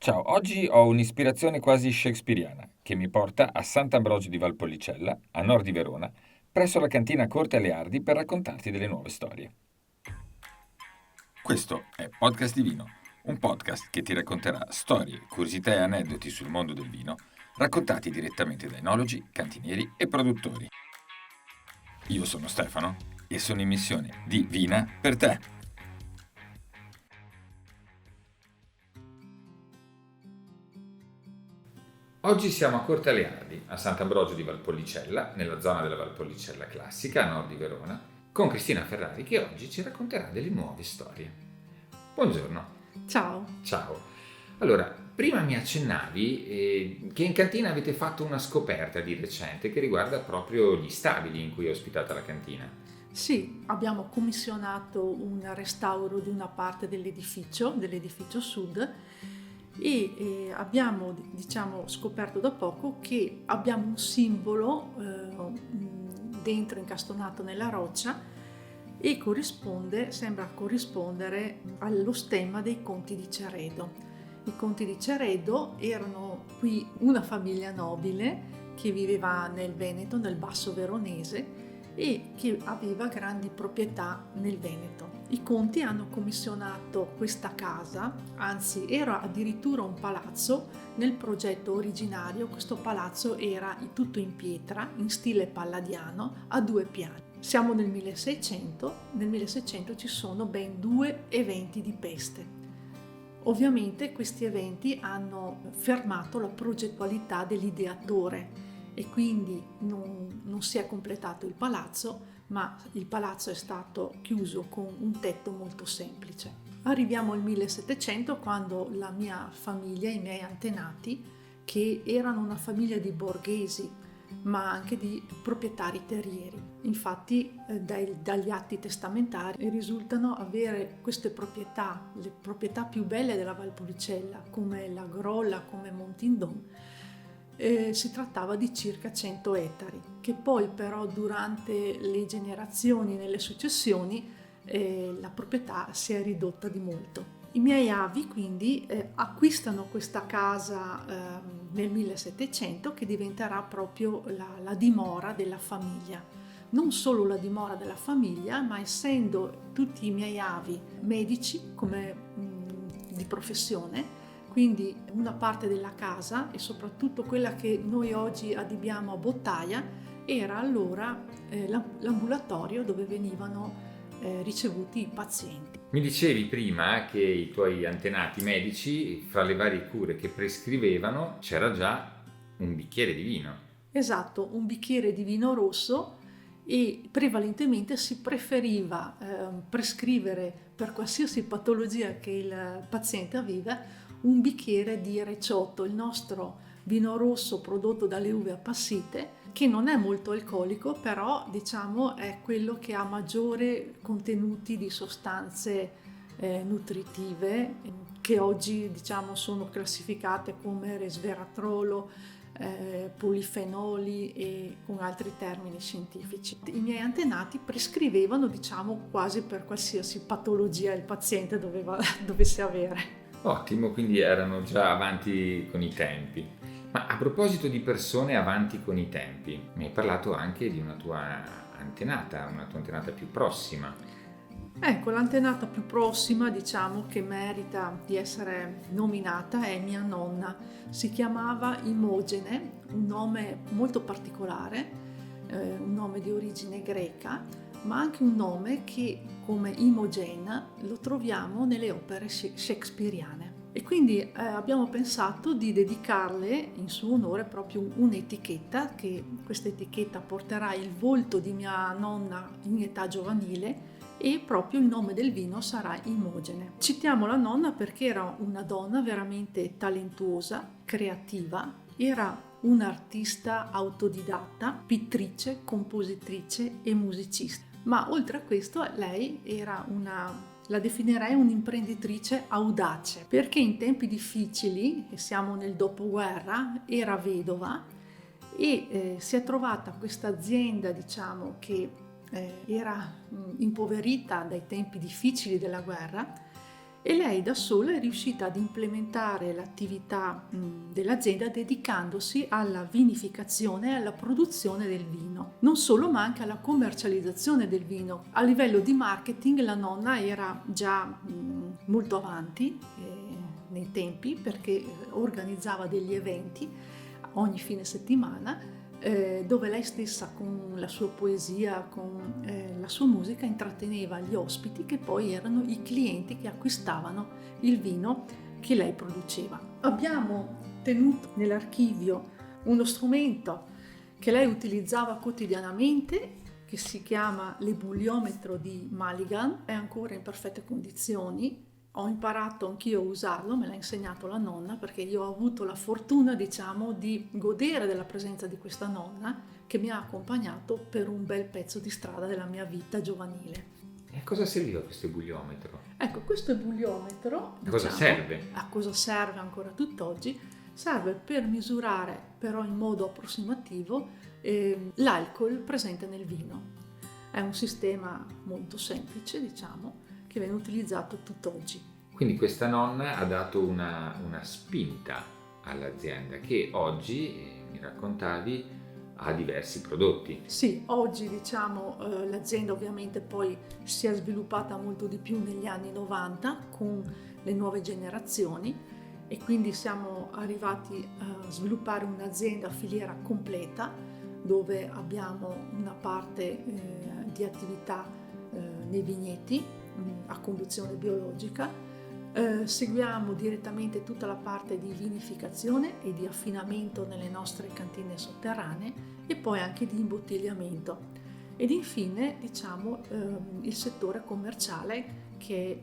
Ciao, oggi ho un'ispirazione quasi shakespeariana che mi porta a Sant'Ambrogio di Valpolicella, a nord di Verona, presso la cantina Corte Aleardi per raccontarti delle nuove storie. Questo è Podcast di Vino, un podcast che ti racconterà storie, curiosità e aneddoti sul mondo del vino, raccontati direttamente da enologi, cantinieri e produttori. Io sono Stefano e sono in missione di Vina per te. Oggi siamo a Corte Aleardi, a Sant'Ambrogio di Valpolicella, nella zona della Valpolicella classica, a nord di Verona, con Cristina Ferrari che oggi ci racconterà delle nuove storie. Buongiorno. Ciao. Ciao. Allora, prima mi accennavi che in cantina avete fatto una scoperta di recente che riguarda proprio gli stabili in cui è ospitata la cantina. Sì, abbiamo commissionato un restauro di una parte dell'edificio sud e abbiamo, scoperto da poco che abbiamo un simbolo dentro incastonato nella roccia e sembra corrispondere allo stemma dei Conti di Ceredo. I Conti di Ceredo erano qui una famiglia nobile che viveva nel Veneto, nel Basso Veronese, e che aveva grandi proprietà nel Veneto. I Conti hanno commissionato questa casa, anzi era addirittura un palazzo. Nel progetto originario questo palazzo era tutto in pietra, in stile palladiano, a 2 piani. Siamo nel 1600, nel 1600 ci sono ben 2 eventi di peste. Ovviamente questi eventi hanno fermato la progettualità dell'ideatore e quindi non si è completato il palazzo, ma il palazzo è stato chiuso con un tetto molto semplice. Arriviamo al 1700 quando la mia famiglia, i miei antenati, che erano una famiglia di borghesi, ma anche di proprietari terrieri. Infatti dagli atti testamentari risultano avere queste proprietà, le proprietà più belle della Valpolicella, come la Grolla, come Montindon. Si trattava di circa 100 ettari, che poi però durante le generazioni, nelle successioni, la proprietà si è ridotta di molto. I miei avi quindi acquistano questa casa nel 1700 che diventerà proprio la dimora della famiglia. Non solo la dimora della famiglia, ma essendo tutti i miei avi medici come di professione, quindi una parte della casa e soprattutto quella che noi oggi addibiamo a Bottaia era allora l'ambulatorio dove venivano ricevuti i pazienti. Mi dicevi prima che i tuoi antenati medici, fra le varie cure che prescrivevano, c'era già un bicchiere di vino. Esatto, un bicchiere di vino rosso e prevalentemente si preferiva prescrivere per qualsiasi patologia che il paziente aveva un bicchiere di Recioto, il nostro vino rosso prodotto dalle uve appassite, che non è molto alcolico, però diciamo è quello che ha maggiore contenuti di sostanze nutritive che oggi diciamo sono classificate come resveratrolo, polifenoli e con altri termini scientifici. I miei antenati prescrivevano diciamo quasi per qualsiasi patologia il paziente dovesse avere. Ottimo, quindi erano già avanti con i tempi. Ma a proposito di persone avanti con i tempi, mi hai parlato anche di una tua antenata più prossima. Ecco, l'antenata più prossima, diciamo, che merita di essere nominata è mia nonna. Si chiamava Imogene, un nome molto particolare, un nome di origine greca, ma anche un nome che, come Imogen, lo troviamo nelle opere shakespeariane. E quindi abbiamo pensato di dedicarle in suo onore proprio un'etichetta, che questa etichetta porterà il volto di mia nonna in età giovanile e proprio il nome del vino sarà Imogene. Citiamo la nonna perché era una donna veramente talentuosa, creativa, era un'artista autodidatta, pittrice, compositrice e musicista. Ma oltre a questo lei era la definirei un'imprenditrice audace, perché in tempi difficili, e siamo nel dopoguerra, era vedova e si è trovata questa azienda, diciamo, che era impoverita dai tempi difficili della guerra e lei da sola è riuscita ad implementare l'attività dell'azienda dedicandosi alla vinificazione e alla produzione del vino. Non solo, ma anche alla commercializzazione del vino. A livello di marketing la nonna era già molto avanti nei tempi, perché organizzava degli eventi ogni fine settimana dove lei stessa con la sua poesia, con la sua musica intratteneva gli ospiti che poi erano i clienti che acquistavano il vino che lei produceva. Abbiamo tenuto nell'archivio uno strumento che lei utilizzava quotidianamente che si chiama l'ebuliometro di Mulligan, è ancora in perfette condizioni. Ho imparato anch'io a usarlo, me l'ha insegnato la nonna, perché io ho avuto la fortuna, diciamo, di godere della presenza di questa nonna che mi ha accompagnato per un bel pezzo di strada della mia vita giovanile. E a cosa serviva questo ebuliometro? Ecco, questo ebuliometro, A cosa serve? A cosa serve ancora tutt'oggi? Serve per misurare, però in modo approssimativo, l'alcol presente nel vino. È un sistema molto semplice, diciamo, che viene utilizzato tutt'oggi. Quindi questa nonna ha dato una spinta all'azienda che oggi, mi raccontavi, ha diversi prodotti. Sì, oggi diciamo l'azienda ovviamente poi si è sviluppata molto di più negli anni 90 con le nuove generazioni e quindi siamo arrivati a sviluppare un'azienda a filiera completa dove abbiamo una parte di attività nei vigneti a conduzione biologica, seguiamo direttamente tutta la parte di vinificazione e di affinamento nelle nostre cantine sotterranee e poi anche di imbottigliamento ed infine diciamo il settore commerciale che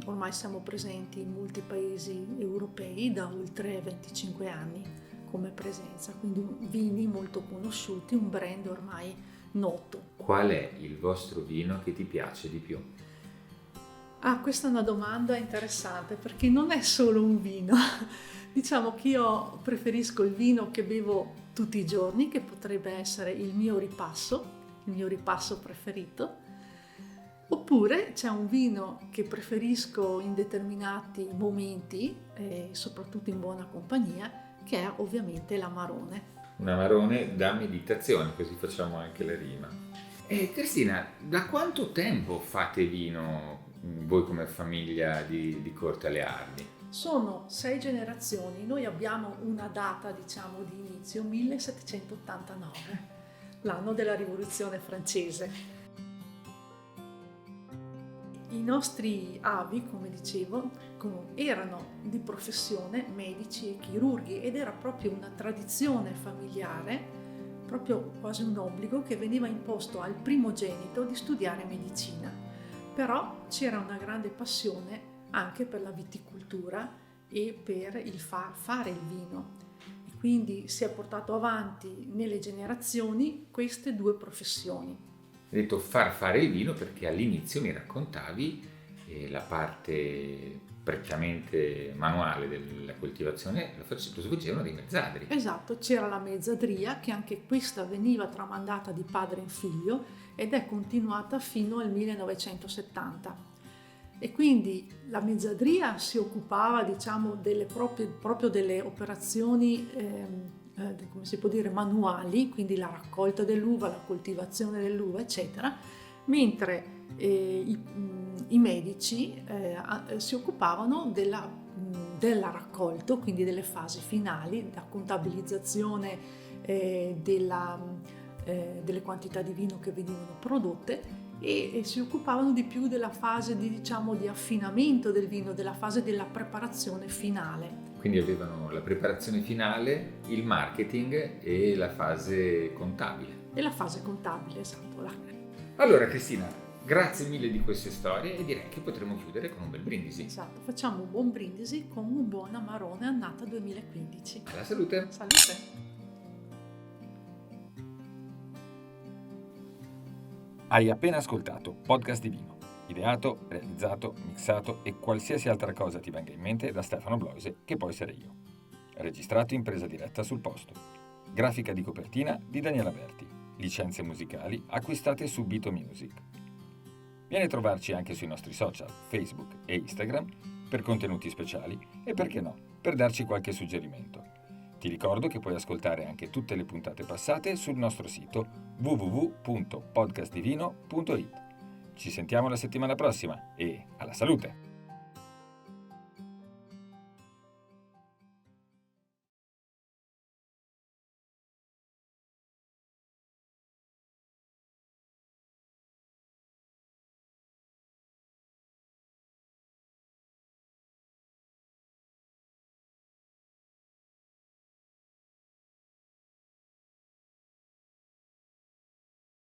ormai siamo presenti in molti paesi europei da oltre 25 anni come presenza, quindi vini molto conosciuti, un brand ormai noto. Qual è il vostro vino che ti piace di più? Ah, questa è una domanda interessante perché non è solo un vino. Diciamo che io preferisco il vino che bevo tutti i giorni, che potrebbe essere il mio ripasso preferito. Oppure c'è un vino che preferisco in determinati momenti, soprattutto in buona compagnia, che è ovviamente l'Amarone. Un Amarone da meditazione, così facciamo anche la rima. Cristina, da quanto tempo fate vino voi come famiglia di Cortaleardi? Sono 6 generazioni, noi abbiamo una data diciamo di inizio, 1789, l'anno della rivoluzione francese. I nostri avi, come dicevo, erano di professione medici e chirurghi ed era proprio una tradizione familiare, proprio quasi un obbligo che veniva imposto al primogenito di studiare medicina. Però c'era una grande passione anche per la viticoltura e per il fare il vino. E quindi si è portato avanti nelle generazioni queste due professioni. Hai detto far fare il vino perché all'inizio mi raccontavi la parte prettamente manuale della coltivazione lo svolgevano dei mezzadri. Esatto, c'era la mezzadria che anche questa veniva tramandata di padre in figlio ed è continuata fino al 1970. E quindi la mezzadria si occupava, diciamo, proprio delle operazioni, come si può dire, manuali, quindi la raccolta dell'uva, la coltivazione dell'uva, eccetera, mentre i medici si occupavano della raccolta, quindi delle fasi finali, la contabilizzazione delle quantità di vino che venivano prodotte e si occupavano di più della fase di affinamento del vino, della fase della preparazione finale. Quindi avevano la preparazione finale, il marketing e la fase contabile. E la fase contabile, esatto. Allora Cristina, grazie mille di queste storie e direi che potremo chiudere con un bel brindisi. Esatto, facciamo un buon brindisi con un buon Amarone annata 2015. Alla salute! Salute! Hai appena ascoltato Podcast di Vino, ideato, realizzato, mixato e qualsiasi altra cosa ti venga in mente da Stefano Bloise, che poi sarei io. Registrato in presa diretta sul posto. Grafica di copertina di Daniela Berti. Licenze musicali acquistate su Bito Music. Vieni a trovarci anche sui nostri social, Facebook e Instagram per contenuti speciali e, perché no, per darci qualche suggerimento. Ti ricordo che puoi ascoltare anche tutte le puntate passate sul nostro sito www.podcastdivino.it. Ci sentiamo la settimana prossima e alla salute!